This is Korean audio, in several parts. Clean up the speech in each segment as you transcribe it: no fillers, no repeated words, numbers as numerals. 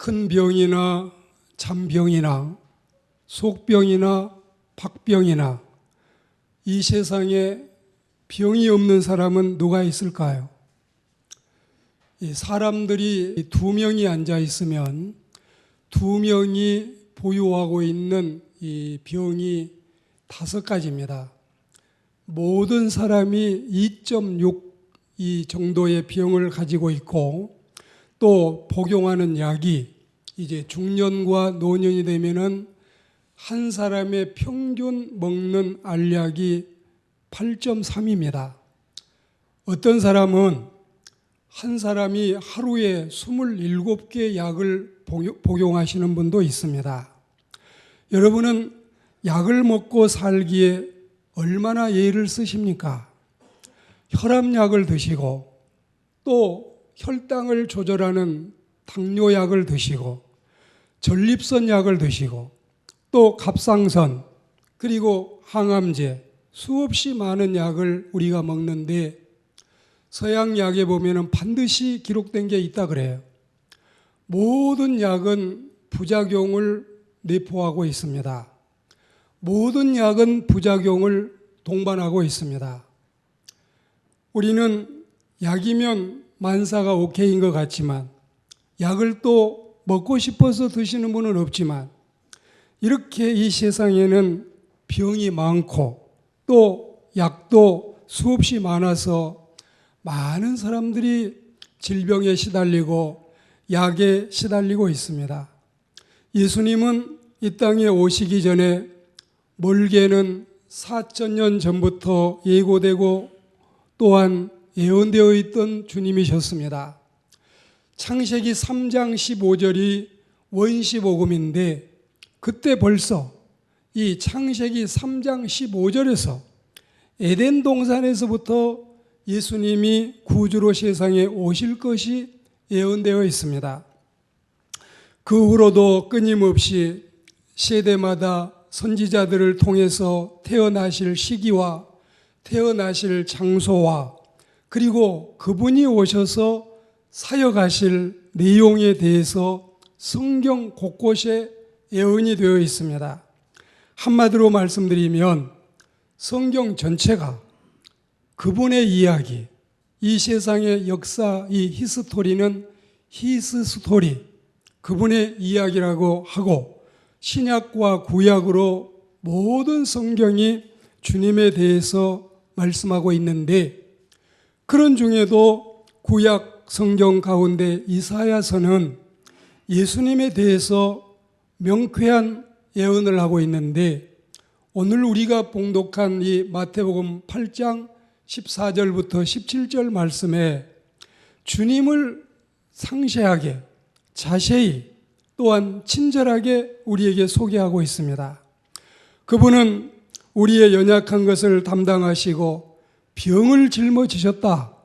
큰 병이나 잔병이나 속병이나 박병이나 이 세상에 병이 없는 사람은 누가 있을까요? 이 사람들이 2명이 앉아 있으면 2명이 보유하고 있는 이 병이 5가지입니다. 모든 사람이 2.6 이 정도의 병을 가지고 있고, 또 복용하는 약이 이제 중년과 노년이 되면은 한 사람의 평균 먹는 알약이 8.3입니다. 어떤 사람은 한 사람이 하루에 27개 약을 복용하시는 분도 있습니다. 여러분은 약을 먹고 살기에 얼마나 애를 쓰십니까? 혈압약을 드시고 또 혈당을 조절하는 당뇨약을 드시고 전립선 약을 드시고 또 갑상선 그리고 항암제 수없이 많은 약을 우리가 먹는데 서양 약에 보면은 반드시 기록된 게 있다 그래요. 모든 약은 부작용을 내포하고 있습니다. 모든 약은 부작용을 동반하고 있습니다. 우리는 약이면 만사가 오케이인 것 같지만 약을 또 먹고 싶어서 드시는 분은 없지만 이렇게 이 세상에는 병이 많고 또 약도 수없이 많아서 많은 사람들이 질병에 시달리고 약에 시달리고 있습니다. 예수님은 이 땅에 오시기 전에 멀게는 4,000년 전부터 예고되고 또한 예언되어 있던 주님이셨습니다. 창세기 3장 15절이 원시복음인데 그때 벌써 이 창세기 3장 15절에서 에덴 동산에서부터 예수님이 구주로 세상에 오실 것이 예언되어 있습니다. 그 후로도 끊임없이 세대마다 선지자들을 통해서 태어나실 시기와 태어나실 장소와 그리고 그분이 오셔서 사역하실 내용에 대해서 성경 곳곳에 예언이 되어 있습니다. 한마디로 말씀드리면 성경 전체가 그분의 이야기, 이 세상의 역사, 이 히스토리는 히스 스토리, 그분의 이야기라고 하고 신약과 구약으로 모든 성경이 주님에 대해서 말씀하고 있는데 그런 중에도 구약 성경 가운데 이사야서는 예수님에 대해서 명쾌한 예언을 하고 있는데 오늘 우리가 봉독한 이 마태복음 8장 14절부터 17절 말씀에 주님을 상세하게 자세히 또한 친절하게 우리에게 소개하고 있습니다. 그분은 우리의 연약한 것을 담당하시고 병을 짊어지셨다.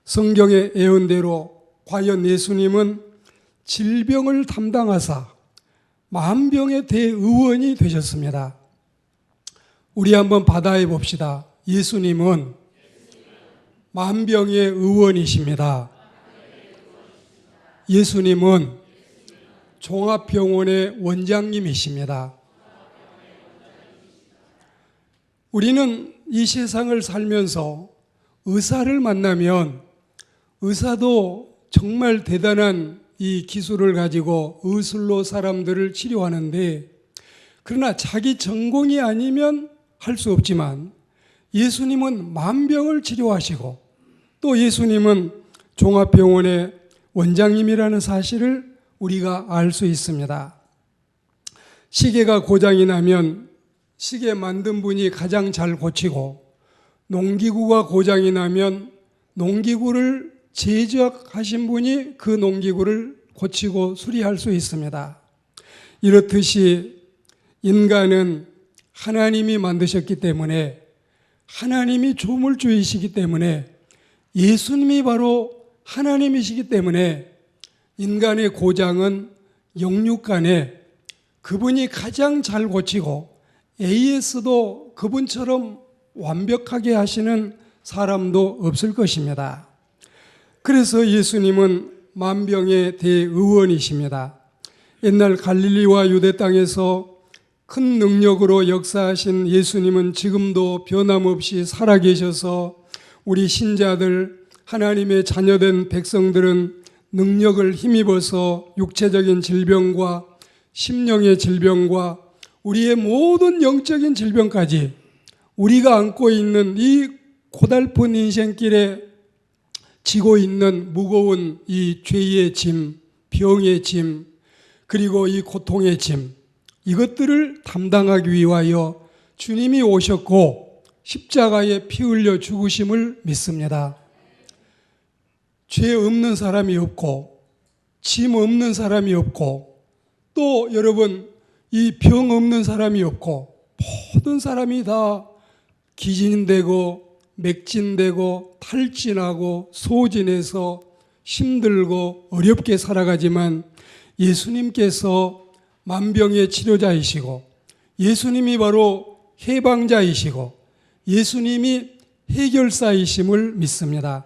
성경의 예언대로 과연 예수님은 질병을 담당하사 만병의 대의원이 되셨습니다. 우리 한번 받아해 봅시다. 예수님은 만병의 의원이십니다. 예수님은 종합병원의 원장님이십니다. 우리는 이 세상을 살면서 의사를 만나면 의사도 정말 대단한 이 기술을 가지고 의술로 사람들을 치료하는데 그러나 자기 전공이 아니면 할 수 없지만 예수님은 만병을 치료하시고 또 예수님은 종합병원의 원장님이라는 사실을 우리가 알 수 있습니다. 시계가 고장이 나면 시계 만든 분이 가장 잘 고치고 농기구가 고장이 나면 농기구를 제작하신 분이 그 농기구를 고치고 수리할 수 있습니다. 이렇듯이 인간은 하나님이 만드셨기 때문에 하나님이 조물주이시기 때문에 예수님이 바로 하나님이시기 때문에 인간의 고장은 영육간에 그분이 가장 잘 고치고 AS도 그분처럼 완벽하게 하시는 사람도 없을 것입니다. 그래서 예수님은 만병의 대의원이십니다. 옛날 갈릴리와 유대 땅에서 큰 능력으로 역사하신 예수님은 지금도 변함없이 살아계셔서 우리 신자들, 하나님의 자녀된 백성들은 능력을 힘입어서 육체적인 질병과 심령의 질병과 우리의 모든 영적인 질병까지 우리가 안고 있는 이 고달픈 인생길에 지고 있는 무거운 이 죄의 짐, 병의 짐, 그리고 이 고통의 짐, 이것들을 담당하기 위하여 주님이 오셨고 십자가에 피 흘려 죽으심을 믿습니다. 죄 없는 사람이 없고 짐 없는 사람이 없고 또 여러분 이 병 없는 사람이 없고 모든 사람이 다 기진되고 맥진되고 탈진하고 소진해서 힘들고 어렵게 살아가지만 예수님께서 만병의 치료자이시고 예수님이 바로 해방자이시고 예수님이 해결사이심을 믿습니다.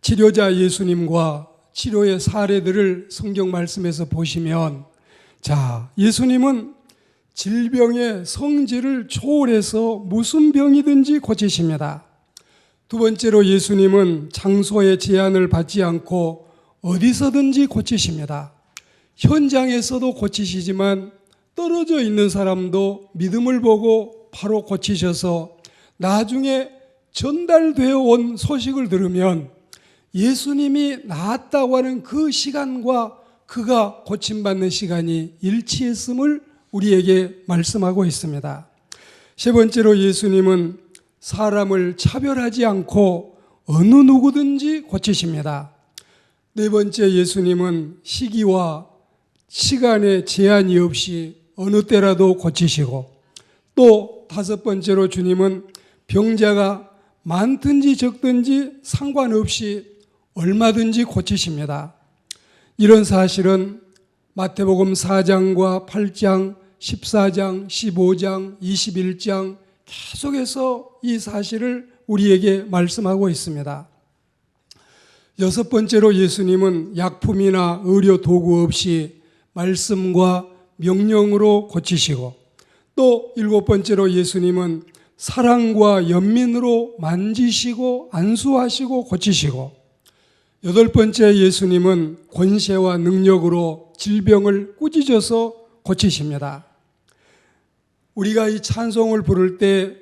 치료자 예수님과 치료의 사례들을 성경 말씀에서 보시면 예수님은 질병의 성질을 초월해서 무슨 병이든지 고치십니다. 두 번째로 예수님은 장소의 제한을 받지 않고 어디서든지 고치십니다. 현장에서도 고치시지만 떨어져 있는 사람도 믿음을 보고 바로 고치셔서 나중에 전달되어 온 소식을 들으면 예수님이 나았다고 하는 그 시간과 그가 고침받는 시간이 일치했음을 우리에게 말씀하고 있습니다. 세 번째로 예수님은 사람을 차별하지 않고 어느 누구든지 고치십니다. 네 번째 예수님은 시기와 시간의 제한이 없이 어느 때라도 고치시고 또 다섯 번째로 주님은 병자가 많든지 적든지 상관없이 얼마든지 고치십니다. 이런 사실은 마태복음 4장과 8장, 14장, 15장, 21장 계속해서 이 사실을 우리에게 말씀하고 있습니다. 여섯 번째로 예수님은 약품이나 의료 도구 없이 말씀과 명령으로 고치시고 또 일곱 번째로 예수님은 사랑과 연민으로 만지시고 안수하시고 고치시고 여덟 번째 예수님은 권세와 능력으로 질병을 꾸짖어서 고치십니다. 우리가 이 찬송을 부를 때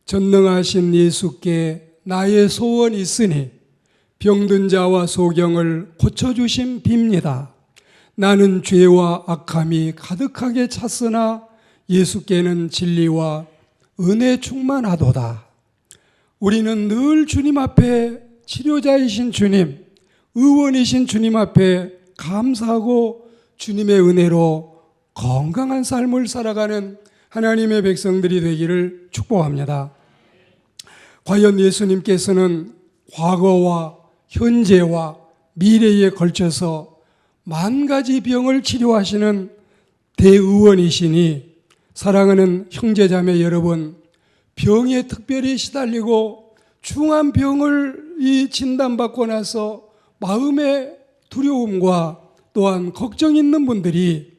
전능하신 예수께 나의 소원이 있으니 병든 자와 소경을 고쳐주심 빕니다. 나는 죄와 악함이 가득하게 찼으나 예수께는 진리와 은혜 충만하도다. 우리는 늘 주님 앞에 치료자이신 주님, 의원이신 주님 앞에 감사하고 주님의 은혜로 건강한 삶을 살아가는 하나님의 백성들이 되기를 축복합니다. 과연 예수님께서는 과거와 현재와 미래에 걸쳐서 만 가지 병을 치료하시는 대의원이시니 사랑하는 형제자매 여러분, 병에 특별히 시달리고 중한 병을 진단받고 나서 마음의 두려움과 또한 걱정 있는 분들이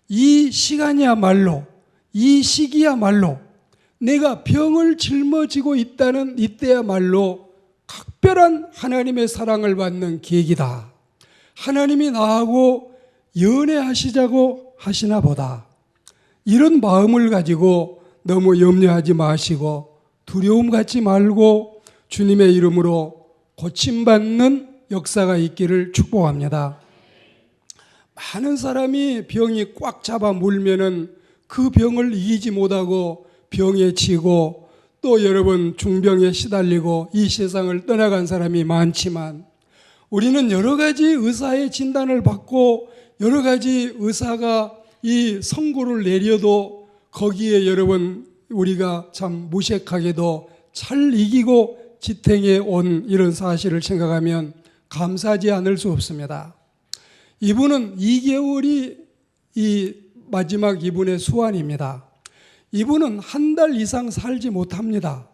이 시간이야말로 이 시기야말로 내가 병을 짊어지고 있다는 이때야말로 각별한 하나님의 사랑을 받는 계기다. 하나님이 나하고 연애하시자고 하시나 보다. 이런 마음을 가지고 너무 염려하지 마시고 두려움 갖지 말고 주님의 이름으로 고침받는 역사가 있기를 축복합니다. 많은 사람이 병이 꽉 잡아 물면은 그 병을 이기지 못하고 병에 치고 또 여러분 중병에 시달리고 이 세상을 떠나간 사람이 많지만 우리는 여러 가지 의사의 진단을 받고 여러 가지 의사가 이 선고를 내려도 거기에 여러분 우리가 참 무색하게도 잘 이기고 지탱해 온 이런 사실을 생각하면 감사하지 않을 수 없습니다. 이분은 2개월이 이 마지막 이분의 수완입니다. 이분은 한 달 이상 살지 못합니다.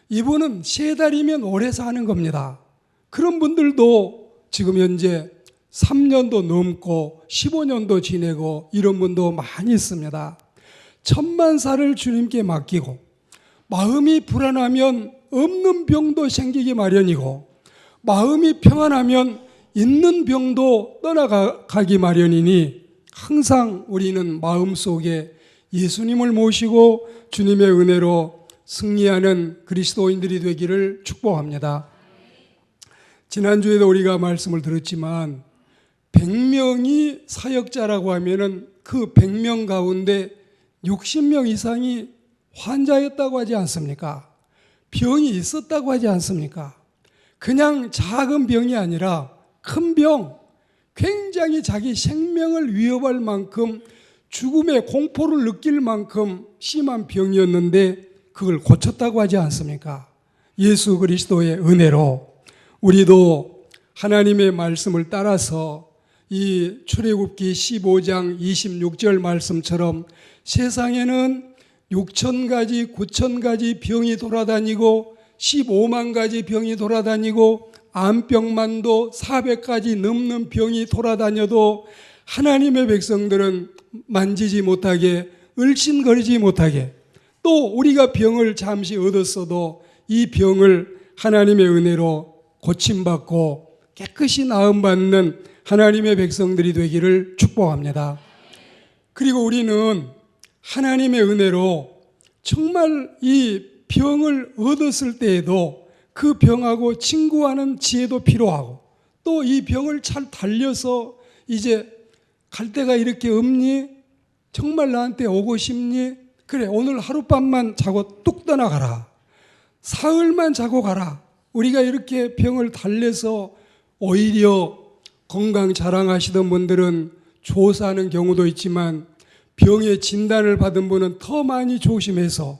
이분은 3달이면 오래 사는 겁니다. 그런 분들도 지금 현재 3년도 넘고 15년도 지내고 이런 분도 많이 있습니다. 천만살을 주님께 맡기고 마음이 불안하면 없는 병도 생기기 마련이고 마음이 평안하면 있는 병도 떠나가기 마련이니 항상 우리는 마음속에 예수님을 모시고 주님의 은혜로 승리하는 그리스도인들이 되기를 축복합니다. 지난주에도 우리가 말씀을 들었지만 100명이 사역자라고 하면은 그 100명 가운데 60명 이상이 환자였다고 하지 않습니까? 병이 있었다고 하지 않습니까? 그냥 작은 병이 아니라 큰 병, 굉장히 자기 생명을 위협할 만큼 죽음의 공포를 느낄 만큼 심한 병이었는데 그걸 고쳤다고 하지 않습니까? 예수 그리스도의 은혜로 우리도 하나님의 말씀을 따라서 이 출애굽기 15장 26절 말씀처럼 세상에는 6,000가지, 9,000가지 병이 돌아다니고 15만 가지 병이 돌아다니고 암병만도 400가지 넘는 병이 돌아다녀도 하나님의 백성들은 만지지 못하게, 을신거리지 못하게, 또 우리가 병을 잠시 얻었어도 이 병을 하나님의 은혜로 고침받고 깨끗이 나음받는 하나님의 백성들이 되기를 축복합니다. 그리고 우리는 하나님의 은혜로 정말 이 병을 얻었을 때에도 그 병하고 친구하는 지혜도 필요하고 또 이 병을 잘 달려서 이제 갈 데가 이렇게 없니? 정말 나한테 오고 싶니? 그래, 오늘 하룻밤만 자고 뚝 떠나가라. 사흘만 자고 가라. 우리가 이렇게 병을 달래서 오히려 건강 자랑하시던 분들은 조사하는 경우도 있지만 병의 진단을 받은 분은 더 많이 조심해서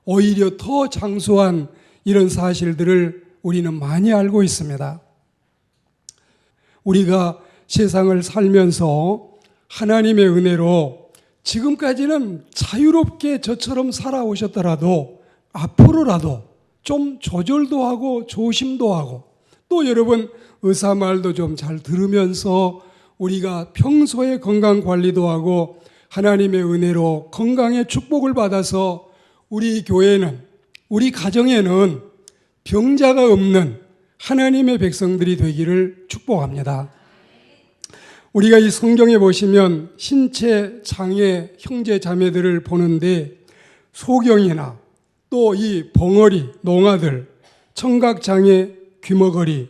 오히려 더 장수한 이런 사실들을 우리는 많이 알고 있습니다. 우리가 세상을 살면서 하나님의 은혜로 지금까지는 자유롭게 저처럼 살아오셨더라도 앞으로라도 좀 조절도 하고 조심도 하고 또 여러분 의사 말도 좀 잘 들으면서 우리가 평소에 건강 관리도 하고 하나님의 은혜로 건강의 축복을 받아서 우리 교회는, 우리 가정에는 병자가 없는 하나님의 백성들이 되기를 축복합니다. 우리가 이 성경에 보시면 신체 장애 형제 자매들을 보는데 소경이나 또 이 벙어리, 농아들, 청각장애, 귀머거리,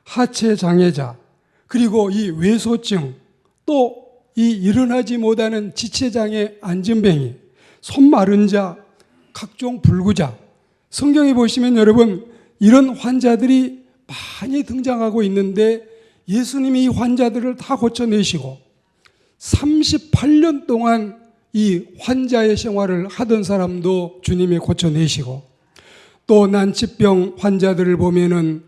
하체장애자, 그리고 이 외소증, 또 이 일어나지 못하는 지체장애 안전뱅이, 손 마른 자, 각종 불구자, 성경에 보시면 여러분 이런 환자들이 많이 등장하고 있는데 예수님이 이 환자들을 다 고쳐내시고 38년 동안 이 환자의 생활을 하던 사람도 주님이 고쳐내시고 또 난치병 환자들을 보면은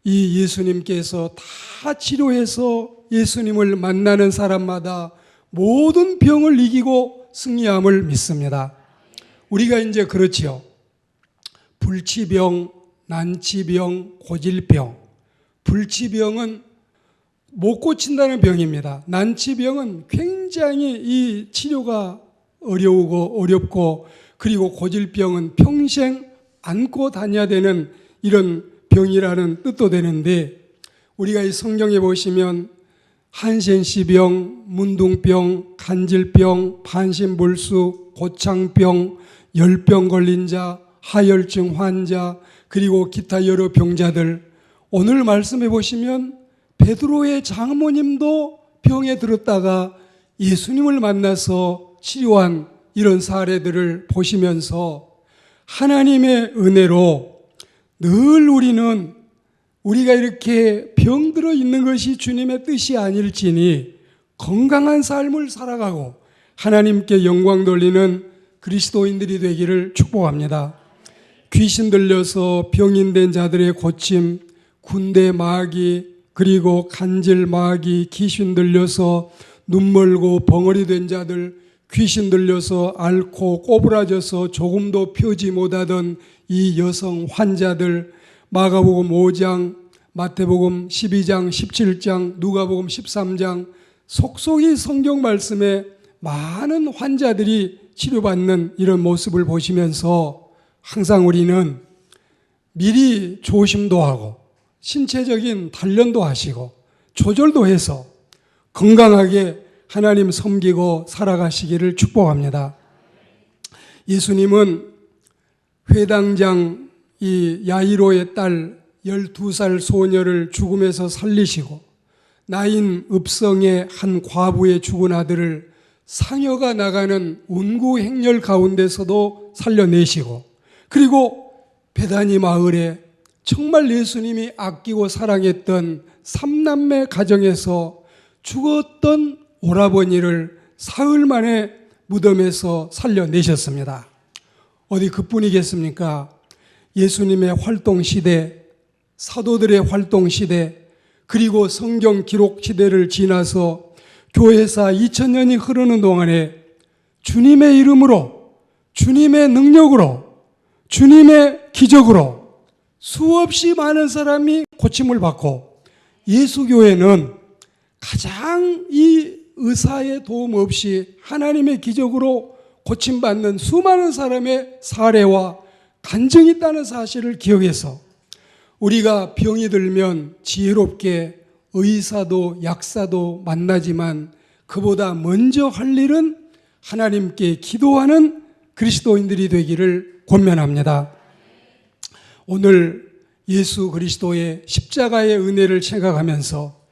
이 예수님께서 다 치료해서 예수님을 만나는 사람마다 모든 병을 이기고 승리함을 믿습니다. 우리가 이제 그렇지요. 불치병, 난치병, 고질병. 불치병은 못 고친다는 병입니다. 난치병은 굉장히 이 치료가 어렵고 그리고 고질병은 평생 안고 다녀야 되는 이런 병이라는 뜻도 되는데 우리가 이 성경에 보시면 한센시병, 문둥병, 간질병, 반신불수, 고창병, 열병 걸린 자, 하혈증 환자, 그리고 기타 여러 병자들, 오늘 말씀해 보시면 베드로의 장모님도 병에 들었다가 예수님을 만나서 치료한 이런 사례들을 보시면서 하나님의 은혜로 늘 우리가 이렇게 병들어 있는 것이 주님의 뜻이 아닐지니 건강한 삶을 살아가고 하나님께 영광 돌리는 그리스도인들이 되기를 축복합니다. 귀신 들려서 병인된 자들의 고침, 군대 마귀, 그리고 간질 마귀, 귀신 들려서 눈멀고 벙어리 된 자들, 귀신 들려서 앓고 꼬부라져서 조금도 펴지 못하던 이 여성 환자들, 마가복음 5장 마태복음 12장, 17장, 누가복음 13장 속속이 성경 말씀에 많은 환자들이 치료받는 이런 모습을 보시면서 항상 우리는 미리 조심도 하고 신체적인 단련도 하시고 조절도 해서 건강하게 하나님 섬기고 살아가시기를 축복합니다. 예수님은 회당장 이 야이로의 딸 12살 소녀를 죽음에서 살리시고 나인 읍성의 한 과부의 죽은 아들을 상여가 나가는 운구 행렬 가운데서도 살려내시고, 그리고 베다니 마을에 정말 예수님이 아끼고 사랑했던 삼남매 가정에서 죽었던 오라버니를 사흘 만에 무덤에서 살려내셨습니다. 어디 그뿐이겠습니까? 예수님의 활동 시대, 사도들의 활동 시대, 그리고 성경 기록 시대를 지나서 교회사 2000년이 흐르는 동안에 주님의 이름으로, 주님의 능력으로, 주님의 기적으로 수없이 많은 사람이 고침을 받고, 예수교회는 가장 이 의사의 도움 없이 하나님의 기적으로 고침받는 수많은 사람의 사례와 간증이 있다는 사실을 기억해서 우리가 병이 들면 지혜롭게 의사도 약사도 만나지만 그보다 먼저 할 일은 하나님께 기도하는 그리스도인들이 되기를 권면합니다. 오늘 예수 그리스도의 십자가의 은혜를 생각하면서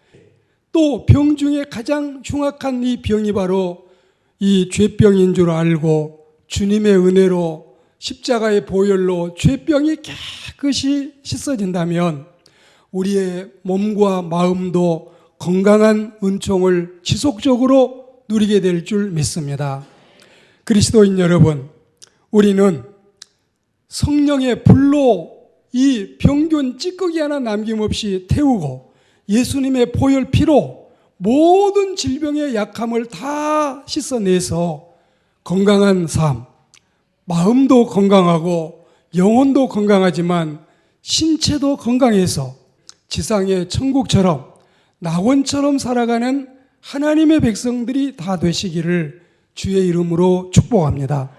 또 병 중에 가장 흉악한 이 병이 바로 이 죄병인 줄 알고 주님의 은혜로 십자가의 보혈로 죄병이 깨끗이 씻어진다면 우리의 몸과 마음도 건강한 은총을 지속적으로 누리게 될 줄 믿습니다. 그리스도인 여러분, 우리는 성령의 불로 이 병균 찌꺼기 하나 남김없이 태우고 예수님의 보혈 피로 모든 질병의 약함을 다 씻어내서 건강한 삶, 마음도 건강하고 영혼도 건강하지만 신체도 건강해서 지상의 천국처럼 낙원처럼 살아가는 하나님의 백성들이 다 되시기를 주의 이름으로 축복합니다.